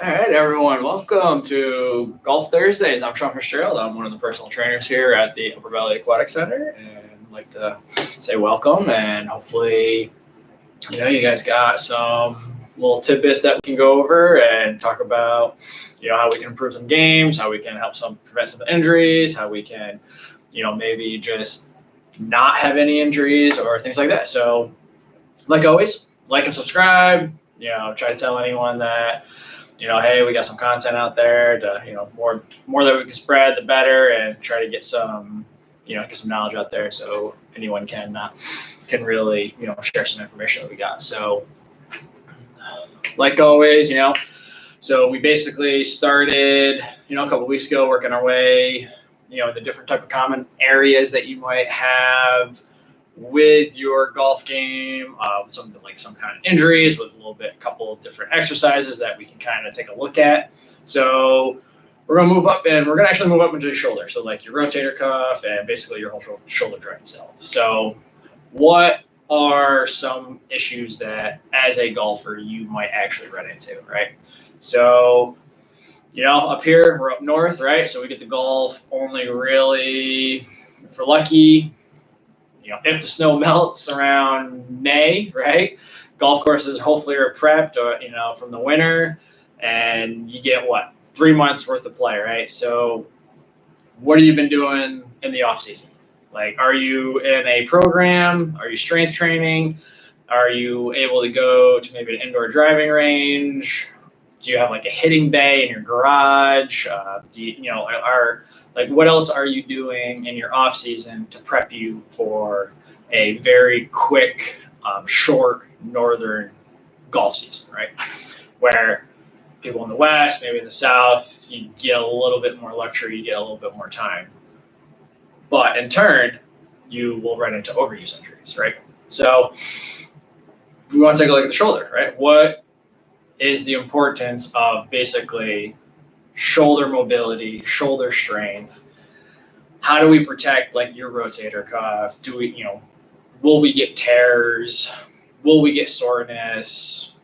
All right, everyone. Welcome to Golf Thursdays. I'm Sean Fitzgerald. I'm one of the personal trainers here at the Upper Valley Aquatic Center, and I'd like to say welcome. And hopefully, you guys got some little tidbits that we can go over and talk about, how we can improve some games, how we can help prevent some injuries, how we can, maybe just not have any injuries or things like that. So, like always, like and subscribe. Try to tell anyone that. Hey, we got some content out there to, more that we can spread, the better, and try to get some, get some knowledge out there so anyone can really, share some information that we got. So, like always, so we basically started, a couple of weeks ago working our way, the different type of common areas that you might have with your golf game, some kind of injuries, with a couple of different exercises that we can kind of take a look at. So we're going to move up, and we're going to actually move up into the shoulder. So like your rotator cuff and basically your whole shoulder joint itself. So what are some issues that as a golfer you might actually run into, right? So, up here, we're up north, right? So we get to golf only really, if we're lucky, if the snow melts around May, right? Golf courses hopefully are prepped, from the winter, and you get 3 months worth of play, right? So what have you been doing in the off season? Like, are you in a program? Are you strength training? Are you able to go to maybe an indoor driving range? Do you have a hitting bay in your garage? What else are you doing in your off season to prep you for a very quick, short northern golf season, right? Where people in the West, maybe in the South, you get a little bit more luxury, you get a little bit more time. But in turn, you will run into overuse injuries, right? So we want to take a look at the shoulder, right? What is the importance of basically shoulder mobility, shoulder strength? How do we protect your rotator cuff? Do we, will we get tears? Will we get soreness?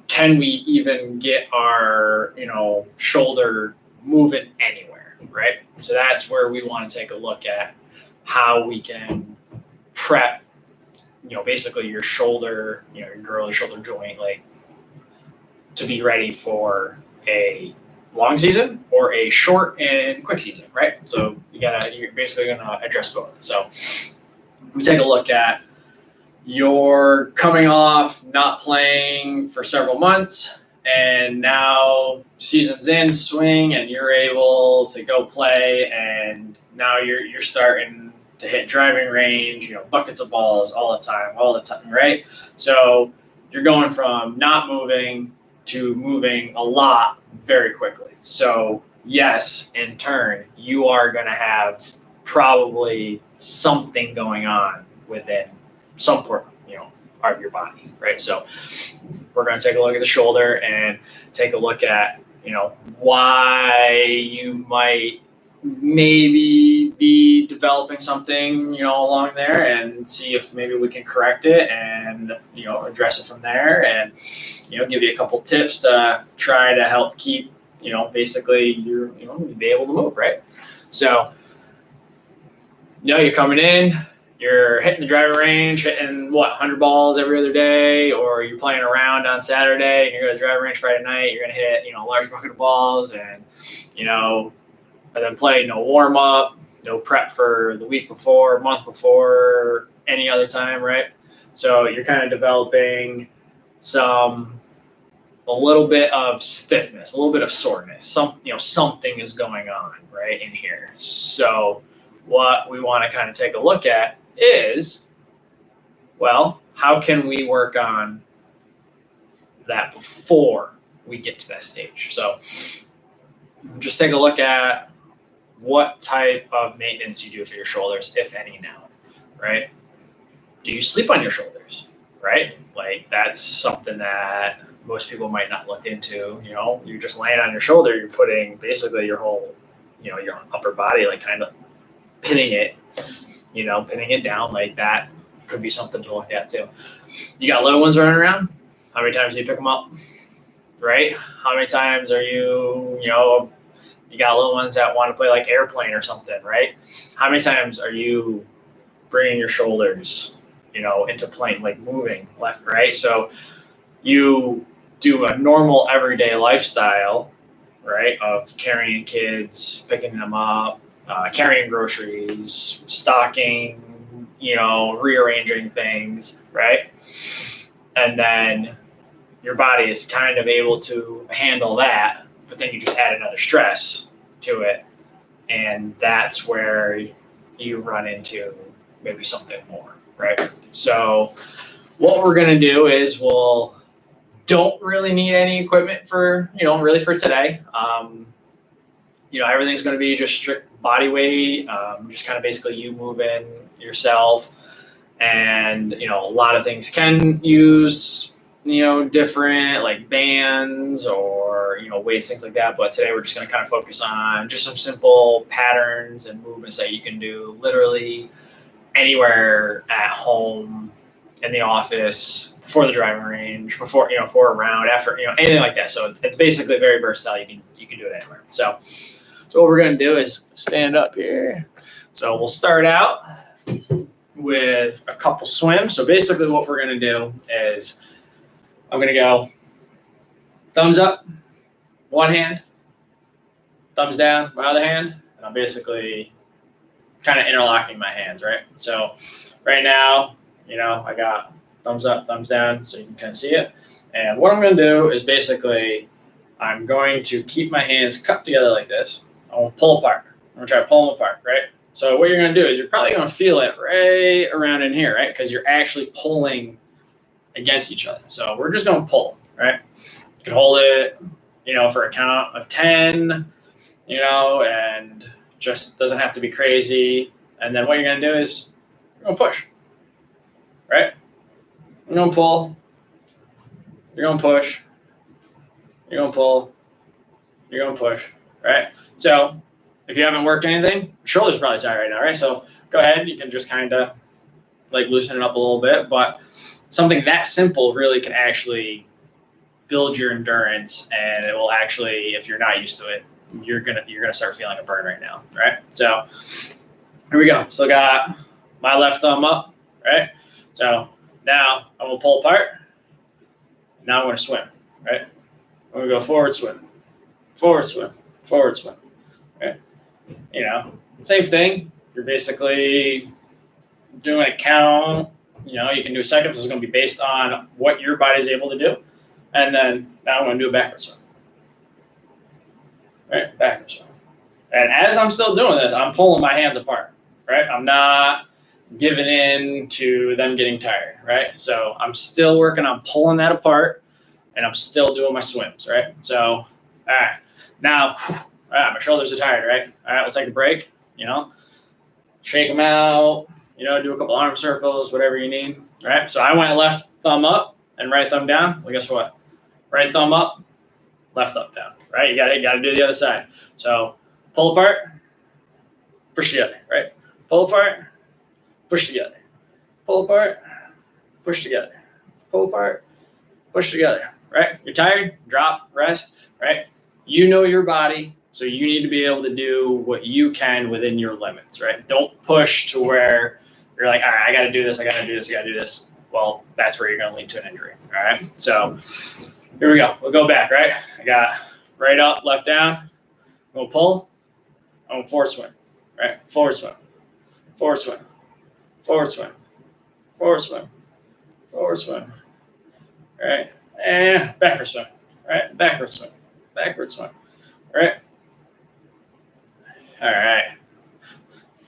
Can we even get our, shoulder moving anywhere, right? So that's where we want to take a look at how we can prep, basically your shoulder, your girdle, shoulder joint, to be ready for a long season or a short and quick season, right? So you're basically gonna address both. So we take a look at you're coming off not playing for several months, and now season's in swing, and you're able to go play, and now you're starting to hit driving range, buckets of balls all the time, right? So you're going from not moving to moving a lot very quickly. So yes, in turn, you are going to have probably something going on within some part of your body, right? So we're going to take a look at the shoulder and take a look at, why you might maybe be developing something, along there, and see if maybe we can correct it and, address it from there, and, give you a couple tips to try to help keep, basically you're, be able to move, right? So, you're coming in, you're hitting the driving range, hitting 100 balls every other day, or you're playing around on Saturday and you're going to the driving range Friday night, you're going to hit, a large bucket of balls, and, and then play no warm up, no prep for the week before, month before, any other time, right? So you're kind of developing a little bit of stiffness, a little bit of soreness. Something is going on right in here. So what we want to kind of take a look at is, how can we work on that before we get to that stage? So just take a look at what type of maintenance you do for your shoulders, if any now, right? Do you sleep on your shoulders, right? That's something that most people might not look into. You're just laying on your shoulder, you're putting basically your whole, your upper body, kind of pinning it down like that. Could be something to look at too. You got little ones running around? How many times do you pick them up? right? How many times are you, you got little ones that want to play like airplane or something, right? How many times are you bringing your shoulders, into plane, like moving left, right? So you do a normal everyday lifestyle, right, of carrying kids, picking them up, carrying groceries, stocking, rearranging things, right? And then your body is kind of able to handle that, but then you just add another stress to it. And that's where you run into maybe something more, right? So what we're going to do is we'll don't really need any equipment for, really for today. Everything's going to be just strict body weight, just kind of basically you moving yourself. And, a lot of things can use, different like bands or, weights, things like that. But today we're just going to kind of focus on just some simple patterns and movements that you can do literally anywhere at home, in the office, before the driving range, before a round, after, anything like that. So it's basically very versatile. You can do it anywhere. So what we're going to do is stand up here. So we'll start out with a couple swims. So basically what we're going to do is I'm going to go thumbs up, one hand, thumbs down, my other hand, and I'm basically kind of interlocking my hands, right? So right now, I got thumbs up, thumbs down, so you can kind of see it. And what I'm going to do is basically I'm going to keep my hands cupped together like this. I'm going to pull apart. I'm going to try to pull them apart, right? So what you're going to do is you're probably going to feel it right around in here, right? Because you're actually pulling against each other. So we're just going to pull, right? You can hold it, for a count of 10, and just doesn't have to be crazy. And then what you're going to do is you're going to push, right? You're going to pull, you're going to push, you're going to pull, you're going to push, right? So if you haven't worked anything, your shoulders are probably tired right now, right? So go ahead, you can just kind of like loosen it up a little bit, but something that simple really can actually build your endurance, and it will actually, if you're not used to it, you're gonna start feeling a burn right now, right? So here we go. So I got my left thumb up, right? So now I'm gonna pull apart. Now I'm gonna swim, right? I'm gonna go forward swim, forward swim, forward swim, right? Same thing. You're basically doing a count. You can do seconds. It's going to be based on what your body's able to do. And then now I'm going to do a backward swim. Right? Backward swim. And as I'm still doing this, I'm pulling my hands apart. Right? I'm not giving in to them getting tired. Right? So I'm still working on pulling that apart, and I'm still doing my swims. Right? So, all right. Now, my shoulders are tired. Right? All right, we'll take a break. Shake them out. Do a couple arm circles, whatever you need. All right. So I went left thumb up and right thumb down. Well, guess what? Right thumb up, left thumb down. Right. You got to do the other side. So pull apart, push together. Right. Pull apart, push together. Pull apart, push together. Pull apart, push together. Right. You're tired. Drop. Rest. Right. You know your body. So you need to be able to do what you can within your limits, right? Don't push to where you're like, all right, I got to do this, I got to do this, I got to do this. Well, that's where you're going to lead to an injury, all right? So here we go. We'll go back, right? I got right up, left down. I'm going to pull. I'm going to forward swim, right? Forward swim, forward swim, forward swim, forward swim, forward swim, all right? And backward swim, right? Backward swim, backward swim, all right? All right.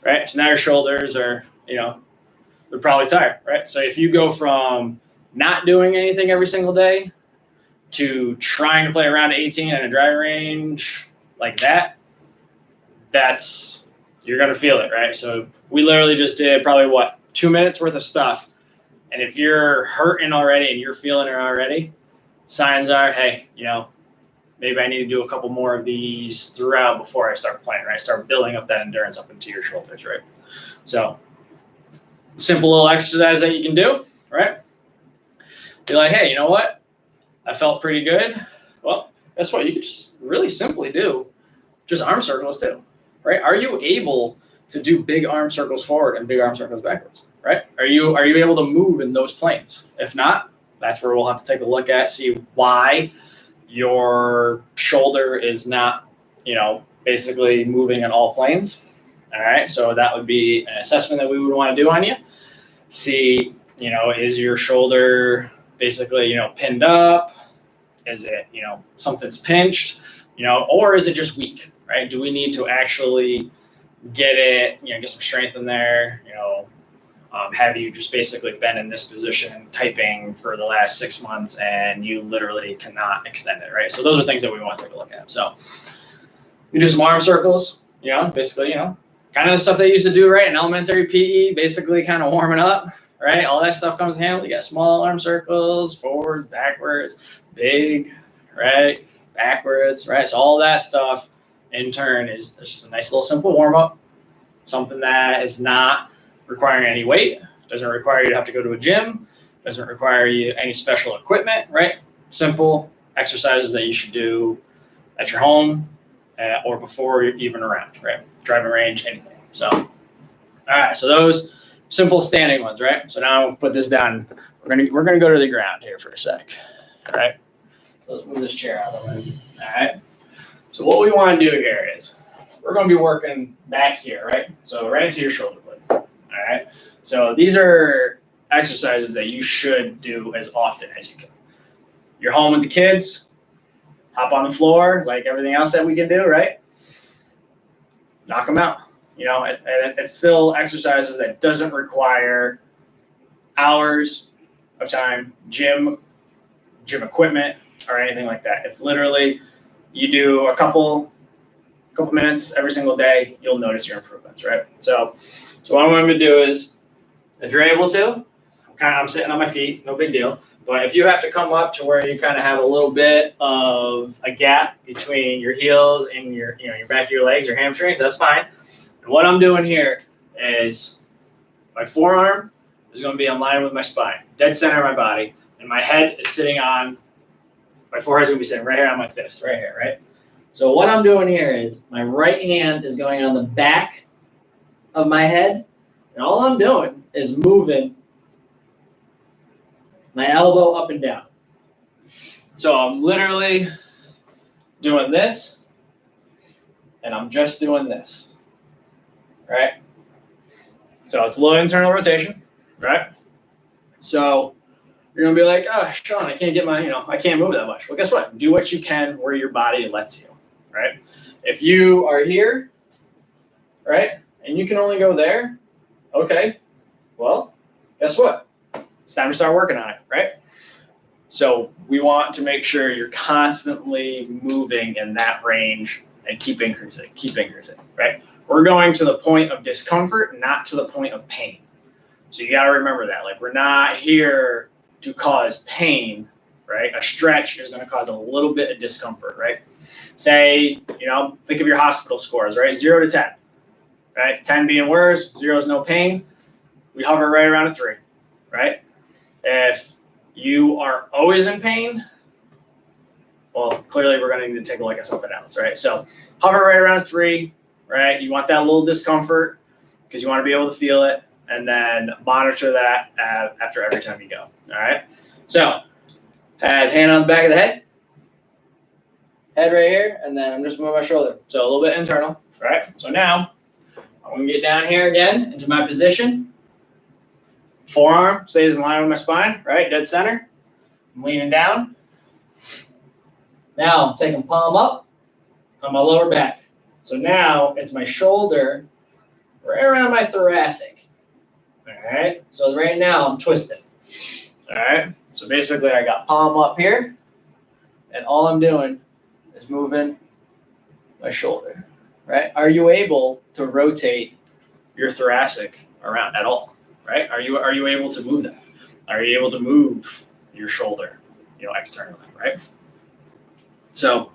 Right. So now your shoulders are, they're probably tired, right? So if you go from not doing anything every single day to trying to play around 18 in a driving range like that, you're going to feel it, right? So we literally just did probably 2 minutes worth of stuff. And if you're hurting already and you're feeling it already, signs are, hey, maybe I need to do a couple more of these throughout before I start playing, right? Start building up that endurance up into your shoulders, right? So simple little exercise that you can do, right? Be like, hey, you know what? I felt pretty good. Well, guess what? You could just really simply do just arm circles too, right? Are you able to do big arm circles forward and big arm circles backwards, right? Are you able to move in those planes? If not, that's where we'll have to take a look at, see why your shoulder is not, basically moving in all planes. All right, so that would be an assessment that we would want to do on you. See, is your shoulder basically, pinned up? Is it, something's pinched, or is it just weak, right? Do we need to actually get it, get some strength in there, have you just basically been in this position typing for the last 6 months and you literally cannot extend it, right? So those are things that we want to take a look at. So we do some arm circles, basically, kind of the stuff they used to do, right, in elementary PE, basically kind of warming up, right? All that stuff comes in handy. You got small arm circles, forwards, backwards, big, right, backwards, right? So all that stuff in turn is just a nice little simple warm up, something that is not requiring any weight, doesn't require you to have to go to a gym, doesn't require you any special equipment, right? Simple exercises that you should do at your home or before you're even around, right? Driving range, anything. So, all right, so those simple standing ones, right? So now we'll put this down. We're gonna go to the ground here for a sec, all right? Let's move this chair out of the way. All right. So what we want to do here is we're going to be working back here, right? So right into your shoulder blade. All right. So these are exercises that you should do as often as you can. You're home with the kids, hop on the floor like everything else that we can do, right? Knock them out. It's still exercises that doesn't require hours of time, gym equipment, or anything like that. It's literally you do a couple minutes every single day, you'll notice your improvements, right? So what I'm going to do is, if you're able to, I'm sitting on my feet, no big deal. But if you have to come up to where you kind of have a little bit of a gap between your heels and your back of your legs, your hamstrings, that's fine. And what I'm doing here is my forearm is going to be in line with my spine, dead center of my body, and my head is sitting on, my forehead is going to be sitting right here on my fist, right here, right? So what I'm doing here is my right hand is going on the back of my head, and all I'm doing is moving my elbow up and down. So I'm literally doing this, and I'm just doing this, right? So it's low internal rotation, right? So you're gonna be like, oh, Sean, I can't get I can't move that much. Well, guess what? Do what you can where your body lets you, right? If you are here, right, and you can only go there, okay, well, guess what? It's time to start working on it, right? So we want to make sure you're constantly moving in that range and keep increasing, right? We're going to the point of discomfort, not to the point of pain. So you got to remember that. Like, we're not here to cause pain, right? A stretch is going to cause a little bit of discomfort, right? Say, think of your hospital scores, right? 0 to 10, right? 10 being worse, 0 is no pain. We hover right around a 3, right? If you are always in pain, well, clearly we're going to need to take a look at something else, right? So hover right around 3, right? You want that little discomfort because you want to be able to feel it, and then monitor that after every time you go, all right? So hand on the back of the head right here, and then I'm just moving my shoulder. So a little bit internal, right? So now I'm going to get down here again into my position. Forearm stays in line with my spine, right? Dead center. I'm leaning down. Now I'm taking palm up on my lower back. So now it's my shoulder right around my thoracic. All right. So right now I'm twisting. All right. So basically I got palm up here, and all I'm doing is moving my shoulder. Right. Are you able to rotate your thoracic around at all? Right? Are you able to move that? Are you able to move your shoulder, externally, right? So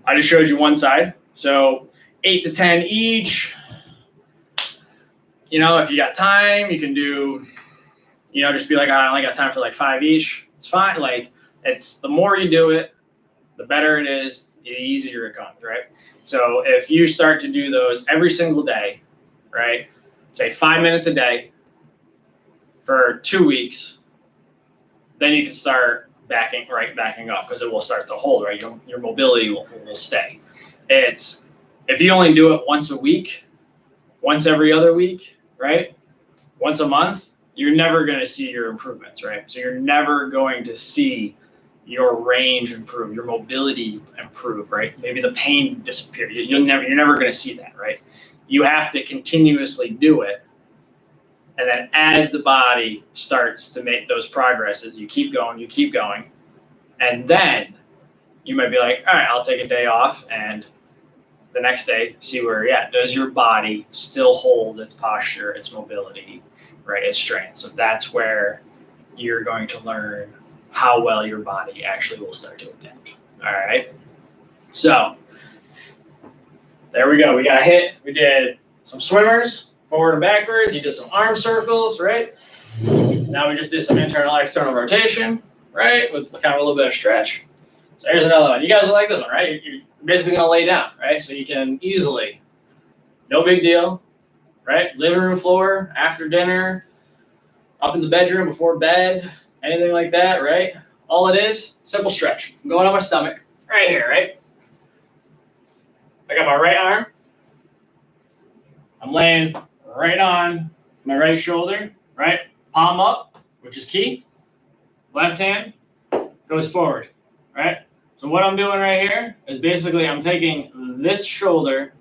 I just showed you one side. So 8 to 10 each. If you got time, you can do, just be like, I only got time for like 5 each. It's fine. Like, it's the more you do it, the better it is, the easier it comes, right? So if you start to do those every single day, right? Say 5 minutes a day for 2 weeks, then you can start backing up because it will start to hold, right? Your mobility will stay. It's if you only do it once a week, once every other week, right? Once a month, you're never going to see your improvements, right? So you're never going to see your range improve, your mobility improve, right? Maybe the pain disappear. You're never going to see that, right? You have to continuously do it. And then as the body starts to make those progresses, you keep going. And then you might be like, all right, I'll take a day off and the next day, see where you're at. Does your body still hold its posture, its mobility, right? Its strength. So that's where you're going to learn how well your body actually will start to adapt. All right. So there we go. We got hit. We did some swimmers, forward and backwards. You did some arm circles, right? Now we just did some internal, external rotation, right? With kind of a little bit of stretch. So here's another one. You guys will like this one, right? You're basically going to lay down, right? So you can easily, no big deal, right? Living room floor, after dinner, up in the bedroom before bed, anything like that, right? All it is, simple stretch. I'm going on my stomach, right here, right? I got my right arm. I'm laying right on my right shoulder, right? Palm up, which is key. Left hand goes forward, right? So what I'm doing right here is basically I'm taking this shoulder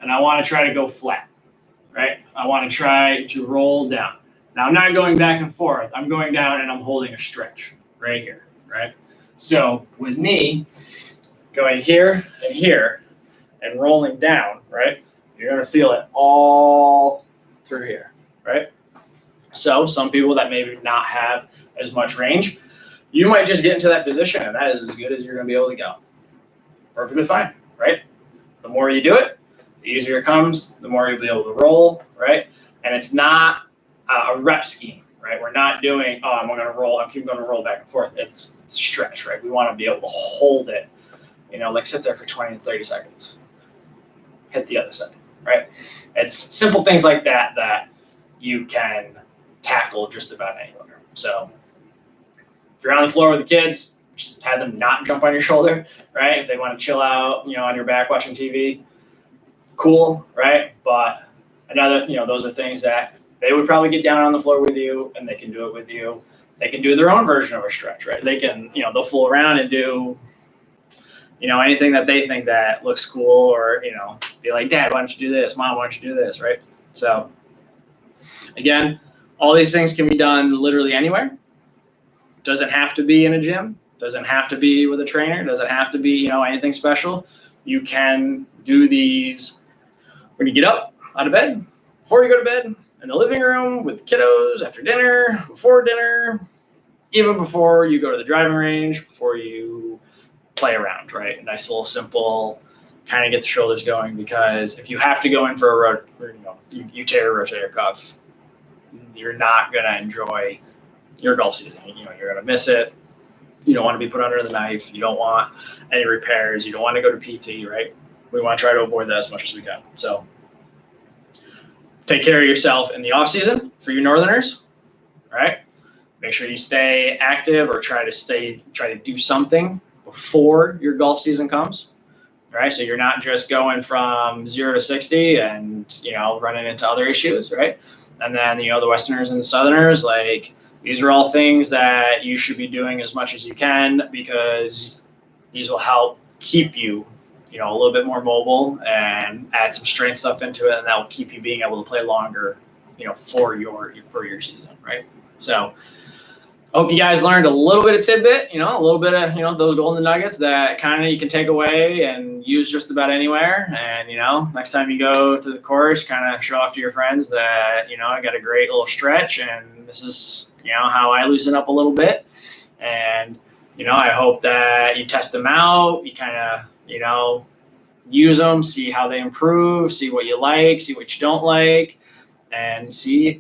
and I want to try to go flat, right? I want to try to roll down. Now I'm not going back and forth. I'm going down and I'm holding a stretch right here, right? So with me going here and rolling down, right? You're going to feel it all through here, right? So some people that maybe not have as much range, you might just get into that position and that is as good as you're going to be able to go. Perfectly fine, right? The more you do it, the easier it comes, the more you'll be able to roll, right? And it's not a rep scheme, right? We're not doing, I'm going to roll, I'm keep going to roll back and forth. It's stretch, right? We want to be able to hold it, like sit there for 20 to 30 seconds. Hit the other side, right? It's simple things like that that you can tackle just about anywhere. So if you're on the floor with the kids, just have them not jump on your shoulder, right? If they want to chill out, on your back watching TV, cool, right? But another, those are things that they would probably get down on the floor with you and they can do it with you. They can do their own version of a stretch, right? They can, they'll fool around and do, anything that they think that looks cool or, be like, Dad, why don't you do this? Mom, why don't you do this, right? So again, all these things can be done literally anywhere. Doesn't have to be in a gym. Doesn't have to be with a trainer. Doesn't have to be, anything special. You can do these when you get up out of bed, before you go to bed, in the living room with the kiddos, after dinner, before dinner, even before you go to the driving range, before you play around, right? A nice little simple, kind of get the shoulders going, because if you have to go in for you tear a rotator cuff, you're not going to enjoy your golf season. You're going to miss it. You don't want to be put under the knife. You don't want any repairs. You don't want to go to PT, right? We want to try to avoid that as much as we can. So take care of yourself in the off season for you Northerners, right? Make sure you stay active or try to do something before your golf season comes, right? So you're not just going from 0 to 60 and, running into other issues, right? And then, the Westerners and the Southerners, these are all things that you should be doing as much as you can, because these will help keep you, a little bit more mobile and add some strength stuff into it, and that will keep you being able to play longer, for your season, right? So I hope you guys learned a little bit of tidbit, a little bit of, those golden nuggets that kind of you can take away and use just about anywhere. And, next time you go to the course, kind of show off to your friends that, I got a great little stretch and this is, how I loosen up a little bit. And, I hope that you test them out. You kind of, use them, see how they improve, see what you like, see what you don't like. And see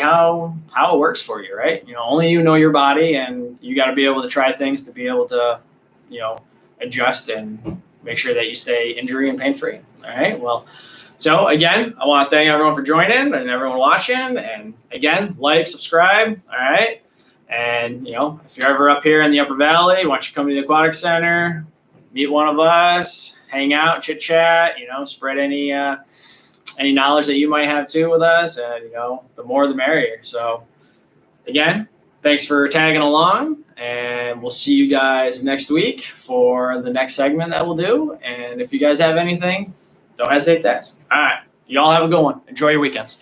how it works for you, right? Only you know your body, and you got to be able to try things to be able to, adjust and make sure that you stay injury and pain free. All right. Well, so again, I want to thank everyone for joining and everyone watching. And again, like, subscribe. All right. And if you're ever up here in the Upper Valley, why don't you come to the Aquatic Center, meet one of us, hang out, chit chat. Spread any knowledge that you might have too with us. And the more the merrier. So again, thanks for tagging along, and we'll see you guys next week for the next segment that we'll do. And if you guys have anything, don't hesitate to ask. All right. Y'all have a good one. Enjoy your weekends.